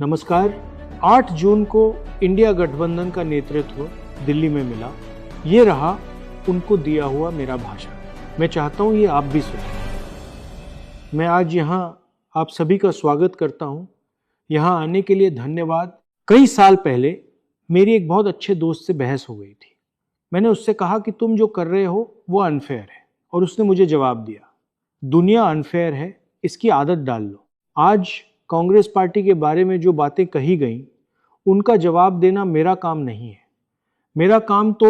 नमस्कार। 8 जून को इंडिया गठबंधन का नेतृत्व दिल्ली में मिला। ये रहा उनको दिया हुआ मेरा भाषण। मैं चाहता हूँ ये आप भी सुनें। मैं आज यहाँ आप सभी का स्वागत करता हूँ। यहाँ आने के लिए धन्यवाद। कई साल पहले मेरी एक बहुत अच्छे दोस्त से बहस हो गई थी। मैंने उससे कहा कि तुम जो कर रहे हो वो अनफेयर है, और उसने मुझे जवाब दिया, दुनिया अनफेयर है, इसकी आदत डाल लो। आज कांग्रेस पार्टी के बारे में जो बातें कही गई उनका जवाब देना मेरा काम नहीं है। मेरा काम तो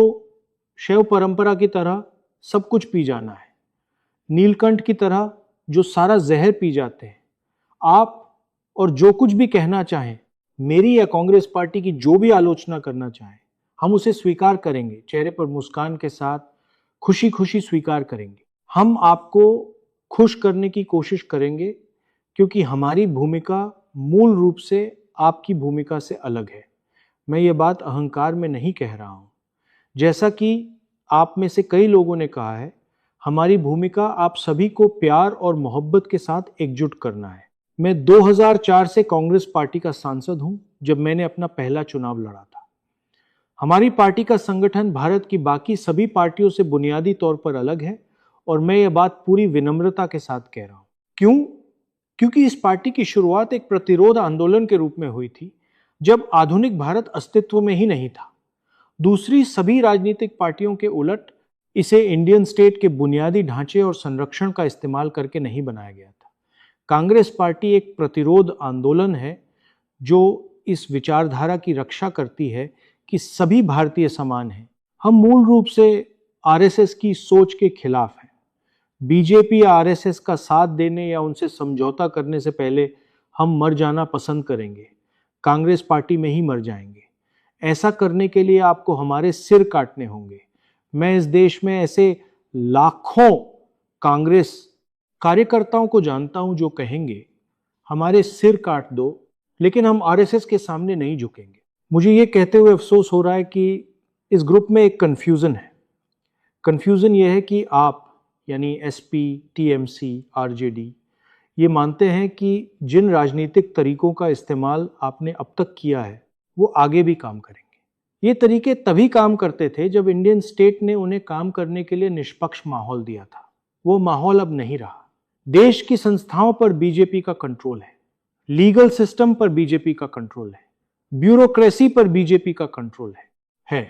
शैव परंपरा की तरह सब कुछ पी जाना है, नीलकंठ की तरह जो सारा जहर पी जाते हैं। आप और जो कुछ भी कहना चाहें, मेरी या कांग्रेस पार्टी की जो भी आलोचना करना चाहें, हम उसे स्वीकार करेंगे, चेहरे पर मुस्कान के साथ खुशी खुशी स्वीकार करेंगे। हम आपको खुश करने की कोशिश करेंगे, क्योंकि हमारी भूमिका मूल रूप से आपकी भूमिका से अलग है। मैं ये बात अहंकार में नहीं कह रहा हूँ। जैसा कि आप में से कई लोगों ने कहा है, हमारी भूमिका आप सभी को प्यार और मोहब्बत के साथ एकजुट करना है। मैं 2004 से कांग्रेस पार्टी का सांसद हूँ, जब मैंने अपना पहला चुनाव लड़ा था। हमारी पार्टी का संगठन भारत की बाकी सभी पार्टियों से बुनियादी तौर पर अलग है, और मैं ये बात पूरी विनम्रता के साथ कह रहा हूँ। क्यों? क्योंकि इस पार्टी की शुरुआत एक प्रतिरोध आंदोलन के रूप में हुई थी, जब आधुनिक भारत अस्तित्व में ही नहीं था। दूसरी सभी राजनीतिक पार्टियों के उलट इसे इंडियन स्टेट के बुनियादी ढांचे और संरक्षण का इस्तेमाल करके नहीं बनाया गया था। कांग्रेस पार्टी एक प्रतिरोध आंदोलन है जो इस विचारधारा की रक्षा करती है कि सभी भारतीय समान हैं। हम मूल रूप से आरएसएस की सोच के खिलाफ हैं। बीजेपी या आरएसएस का साथ देने या उनसे समझौता करने से पहले हम मर जाना पसंद करेंगे, कांग्रेस पार्टी में ही मर जाएंगे। ऐसा करने के लिए आपको हमारे सिर काटने होंगे। मैं इस देश में ऐसे लाखों कांग्रेस कार्यकर्ताओं को जानता हूं जो कहेंगे हमारे सिर काट दो, लेकिन हम आरएसएस के सामने नहीं झुकेंगे। मुझे ये कहते हुए अफसोस हो रहा है कि इस ग्रुप में एक कन्फ्यूजन है। कन्फ्यूजन ये है कि आप यानी एसपी, टीएमसी, आरजेडी ये मानते हैं कि जिन राजनीतिक तरीकों का इस्तेमाल आपने अब तक किया है वो आगे भी काम करेंगे। ये तरीके तभी काम करते थे जब इंडियन स्टेट ने उन्हें काम करने के लिए निष्पक्ष माहौल दिया था। वो माहौल अब नहीं रहा। देश की संस्थाओं पर बीजेपी का कंट्रोल है, लीगल सिस्टम पर बीजेपी का कंट्रोल है, ब्यूरोक्रेसी पर बीजेपी का कंट्रोल है।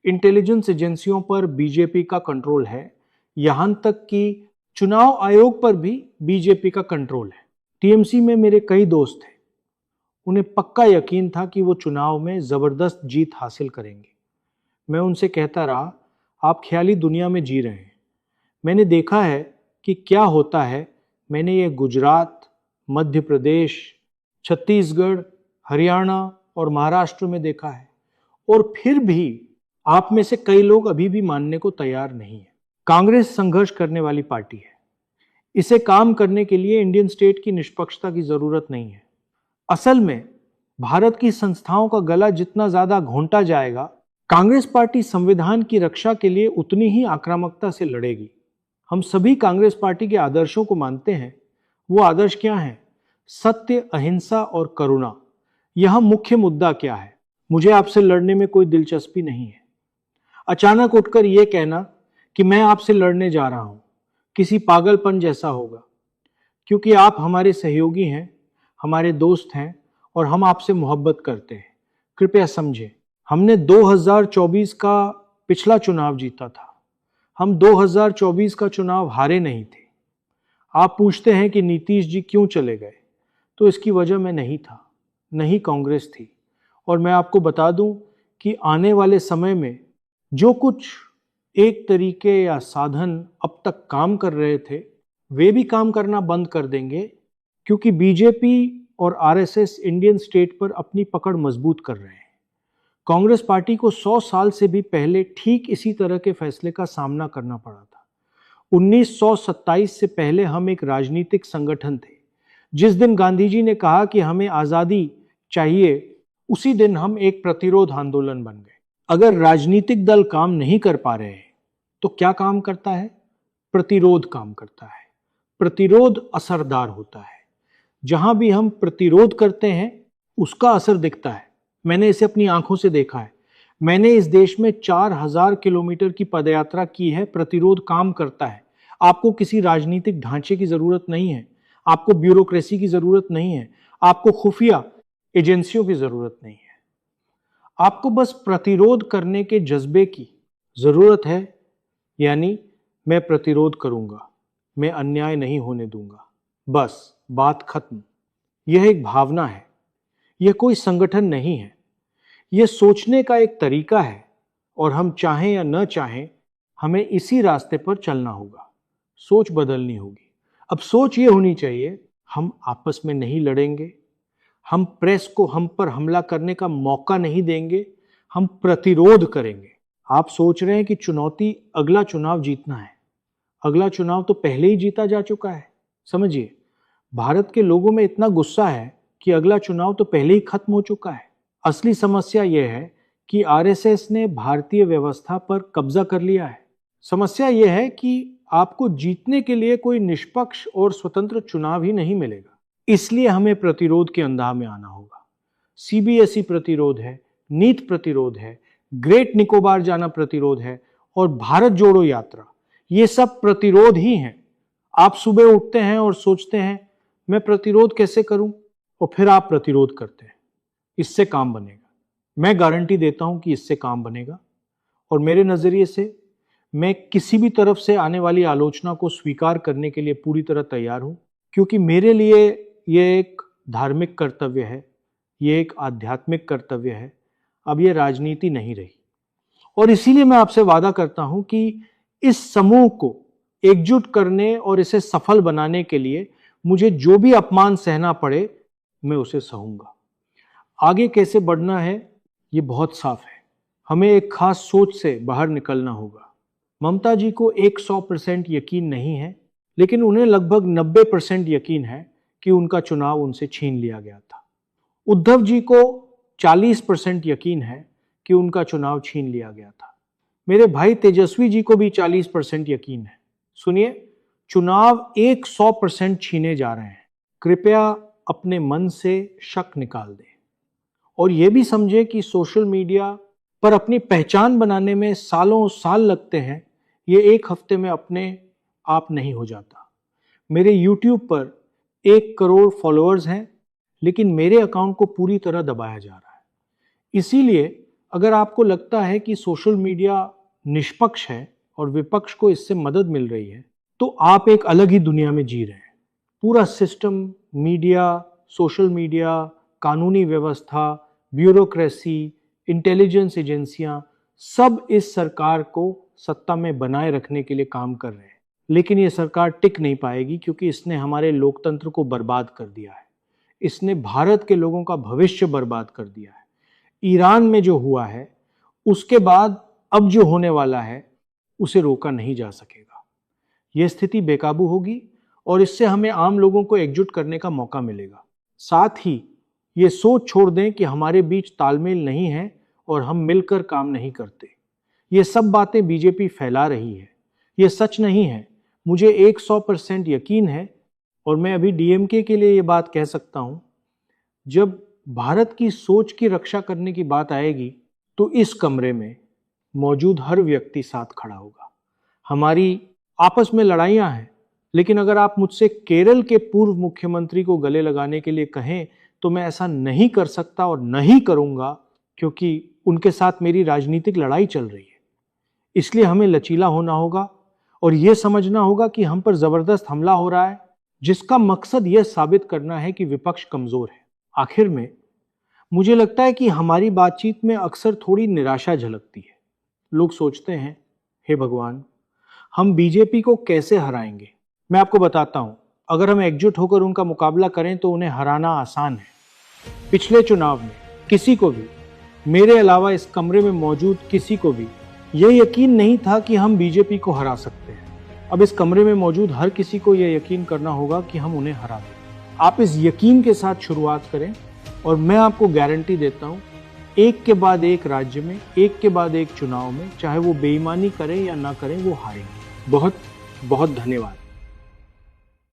इंटेलिजेंस एजेंसियों पर बीजेपी का कंट्रोल है, यहां तक कि चुनाव आयोग पर भी बीजेपी का कंट्रोल है। टीएमसी में मेरे कई दोस्त थे, उन्हें पक्का यकीन था कि वो चुनाव में जबरदस्त जीत हासिल करेंगे। मैं उनसे कहता रहा, आप ख्याली दुनिया में जी रहे हैं। मैंने देखा है कि क्या होता है। मैंने ये गुजरात, मध्य प्रदेश, छत्तीसगढ़, हरियाणा और महाराष्ट्र में देखा है, और फिर भी आप में से कई लोग अभी भी मानने को तैयार नहीं है। कांग्रेस संघर्ष करने वाली पार्टी है। इसे काम करने के लिए इंडियन स्टेट की निष्पक्षता की जरूरत नहीं है। असल में भारत की संस्थाओं का गला जितना ज्यादा घोंटा जाएगा, कांग्रेस पार्टी संविधान की रक्षा के लिए उतनी ही आक्रामकता से लड़ेगी। हम सभी कांग्रेस पार्टी के आदर्शों को मानते हैं। वो आदर्श क्या हैं? सत्य, अहिंसा और करुणा। यह मुख्य मुद्दा क्या है? मुझे आपसे लड़ने में कोई दिलचस्पी नहीं है। अचानक उठकर यह कहना कि मैं आपसे लड़ने जा रहा हूं, किसी पागलपन जैसा होगा, क्योंकि आप हमारे सहयोगी हैं, हमारे दोस्त हैं, और हम आपसे मोहब्बत करते हैं। कृपया समझें, हमने 2024 का पिछला चुनाव जीता था। हम 2024 का चुनाव हारे नहीं थे। आप पूछते हैं कि नीतीश जी क्यों चले गए, तो इसकी वजह मैं नहीं था, नहीं कांग्रेस थी। और मैं आपको बता दूं कि आने वाले समय में जो कुछ एक तरीके या साधन अब तक काम कर रहे थे, वे भी काम करना बंद कर देंगे, क्योंकि बीजेपी और आरएसएस इंडियन स्टेट पर अपनी पकड़ मजबूत कर रहे हैं। कांग्रेस पार्टी को 100 साल से भी पहले ठीक इसी तरह के फैसले का सामना करना पड़ा था। 1927 से पहले हम एक राजनीतिक संगठन थे। जिस दिन गांधी जी ने कहा कि हमें आजादी चाहिए, उसी दिन हम एक प्रतिरोध आंदोलन बन गए। अगर राजनीतिक दल काम नहीं कर पा रहे हैं तो क्या काम करता है? प्रतिरोध काम करता है। प्रतिरोध असरदार होता है। जहां भी हम प्रतिरोध करते हैं उसका असर दिखता है। मैंने इसे अपनी आंखों से देखा है। मैंने इस देश में 4000 किलोमीटर की पदयात्रा की है। प्रतिरोध काम करता है। आपको किसी राजनीतिक ढांचे की जरूरत नहीं है, आपको ब्यूरोक्रेसी की जरूरत नहीं है, आपको खुफिया एजेंसियों की जरूरत नहीं है। आपको बस प्रतिरोध करने के जज्बे की जरूरत है। यानी मैं प्रतिरोध करूंगा, मैं अन्याय नहीं होने दूंगा, बस बात खत्म। यह एक भावना है, यह कोई संगठन नहीं है। यह सोचने का एक तरीका है और हम चाहें या न चाहें हमें इसी रास्ते पर चलना होगा। सोच बदलनी होगी। अब सोच ये होनी चाहिए, हम आपस में नहीं लड़ेंगे, हम प्रेस को हम पर हमला करने का मौका नहीं देंगे, हम प्रतिरोध करेंगे। आप सोच रहे हैं कि चुनौती अगला चुनाव जीतना है। अगला चुनाव तो पहले ही जीता जा चुका है। समझिए, भारत के लोगों में इतना गुस्सा है कि अगला चुनाव तो पहले ही खत्म हो चुका है। असली समस्या यह है कि आरएसएस ने भारतीय व्यवस्था पर कब्जा कर लिया है। समस्या यह है कि आपको जीतने के लिए कोई निष्पक्ष और स्वतंत्र चुनाव ही नहीं मिलेगा। इसलिए हमें प्रतिरोध के अंदाज में आना होगा। सीबीएसई प्रतिरोध है, नीट प्रतिरोध है, ग्रेट निकोबार जाना प्रतिरोध है और भारत जोड़ो यात्रा, ये सब प्रतिरोध ही हैं। आप सुबह उठते हैं और सोचते हैं मैं प्रतिरोध कैसे करूं, और फिर आप प्रतिरोध करते हैं। इससे काम बनेगा। मैं गारंटी देता हूं कि इससे काम बनेगा। और मेरे नजरिए से मैं किसी भी तरफ से आने वाली आलोचना को स्वीकार करने के लिए पूरी तरह तैयार हूं, क्योंकि मेरे लिए यह एक धार्मिक कर्तव्य है, यह एक आध्यात्मिक कर्तव्य है। अब यह राजनीति नहीं रही। और इसीलिए मैं आपसे वादा करता हूं कि इस समूह को एकजुट करने और इसे सफल बनाने के लिए मुझे जो भी अपमान सहना पड़े, मैं उसे सहूंगा। आगे कैसे बढ़ना है ये बहुत साफ है। हमें एक खास सोच से बाहर निकलना होगा। ममता जी को 100% यकीन नहीं है, लेकिन उन्हें लगभग 90% यकीन है कि उनका चुनाव उनसे छीन लिया गया था। उद्धव जी को 40% यकीन है कि उनका चुनाव छीन लिया गया था। मेरे भाई तेजस्वी जी को भी 40% यकीन है। सुनिए, चुनाव 100% छीने जा रहे हैं। कृपया अपने मन से शक निकाल दें और यह भी समझे कि सोशल मीडिया पर अपनी पहचान बनाने में सालों साल लगते हैं। ये एक हफ्ते में अपने आप नहीं हो जाता। मेरे YouTube पर 1 करोड़ फॉलोअर्स हैं, लेकिन मेरे अकाउंट को पूरी तरह दबाया जा रहा है। इसीलिए अगर आपको लगता है कि सोशल मीडिया निष्पक्ष है और विपक्ष को इससे मदद मिल रही है, तो आप एक अलग ही दुनिया में जी रहे हैं। पूरा सिस्टम, मीडिया, सोशल मीडिया, कानूनी व्यवस्था, ब्यूरोक्रेसी, इंटेलिजेंस एजेंसियां सब इस सरकार को सत्ता में बनाए रखने के लिए काम कर रहे हैं। लेकिन ये सरकार टिक नहीं पाएगी, क्योंकि इसने हमारे लोकतंत्र को बर्बाद कर दिया है। इसने भारत के लोगों का भविष्य बर्बाद कर दिया है। ईरान में जो हुआ है, उसके बाद अब जो होने वाला है, उसे रोका नहीं जा सकेगा। यह स्थिति बेकाबू होगी और इससे हमें आम लोगों को एकजुट करने का मौका मिलेगा। साथ ही ये सोच छोड़ दें कि हमारे बीच तालमेल नहीं है और हम मिलकर काम नहीं करते। ये सब बातें बीजेपी फैला रही है, ये सच नहीं है। मुझे 100% यकीन है और मैं अभी डीएमके के लिए ये बात कह सकता हूं, जब भारत की सोच की रक्षा करने की बात आएगी तो इस कमरे में मौजूद हर व्यक्ति साथ खड़ा होगा। हमारी आपस में लड़ाइयां हैं, लेकिन अगर आप मुझसे केरल के पूर्व मुख्यमंत्री को गले लगाने के लिए कहें तो मैं ऐसा नहीं कर सकता और नहीं करूंगा, क्योंकि उनके साथ मेरी राजनीतिक लड़ाई चल रही है। इसलिए हमें लचीला होना होगा और यह समझना होगा कि हम पर जबरदस्त हमला हो रहा है, जिसका मकसद यह साबित करना है कि विपक्ष कमजोर है। आखिर में मुझे लगता है कि हमारी बातचीत में अक्सर थोड़ी निराशा झलकती है। लोग सोचते हैं, हे भगवान, हम बीजेपी को कैसे हराएंगे। मैं आपको बताता हूं, अगर हम एकजुट होकर उनका मुकाबला करें तो उन्हें हराना आसान है। पिछले चुनाव में किसी को भी, मेरे अलावा इस कमरे में मौजूद किसी को भी, यह यकीन नहीं था कि हम बीजेपी को हरा सकते हैं। अब इस कमरे में मौजूद हर किसी को यह यकीन करना होगा कि हम उन्हें हरा दें। आप इस यकीन के साथ शुरुआत करें और मैं आपको गारंटी देता हूं, एक के बाद एक राज्य में, एक के बाद एक चुनाव में, चाहे वो बेईमानी करें या ना करें, वो हारेंगे। बहुत बहुत धन्यवाद।